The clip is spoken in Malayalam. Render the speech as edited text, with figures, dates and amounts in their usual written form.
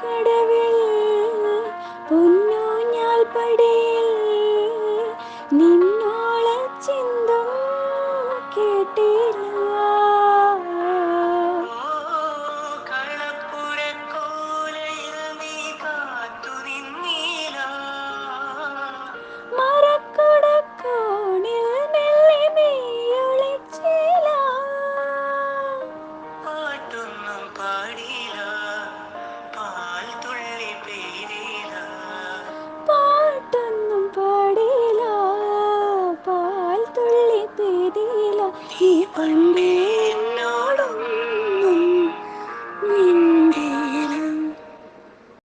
കടവിൽ പൊന്നൂഞ്ഞാൽ പടിയിൽ നിന്നോള ചിന്തും കേട്ടില്ല. മരക്കുടക്കോണിൽ മെല്ലെ നീയൊളിച്ചില്ല. പാട്ടൊന്നും പാടിയില്ല, പാൽ തുള്ളി പെയ്തില്ല. പാട്ടൊന്നും പാടിയില്ല, പാൽ തുള്ളി പെയ്തില്ല. നീ പണ്ടേ എന്നോടും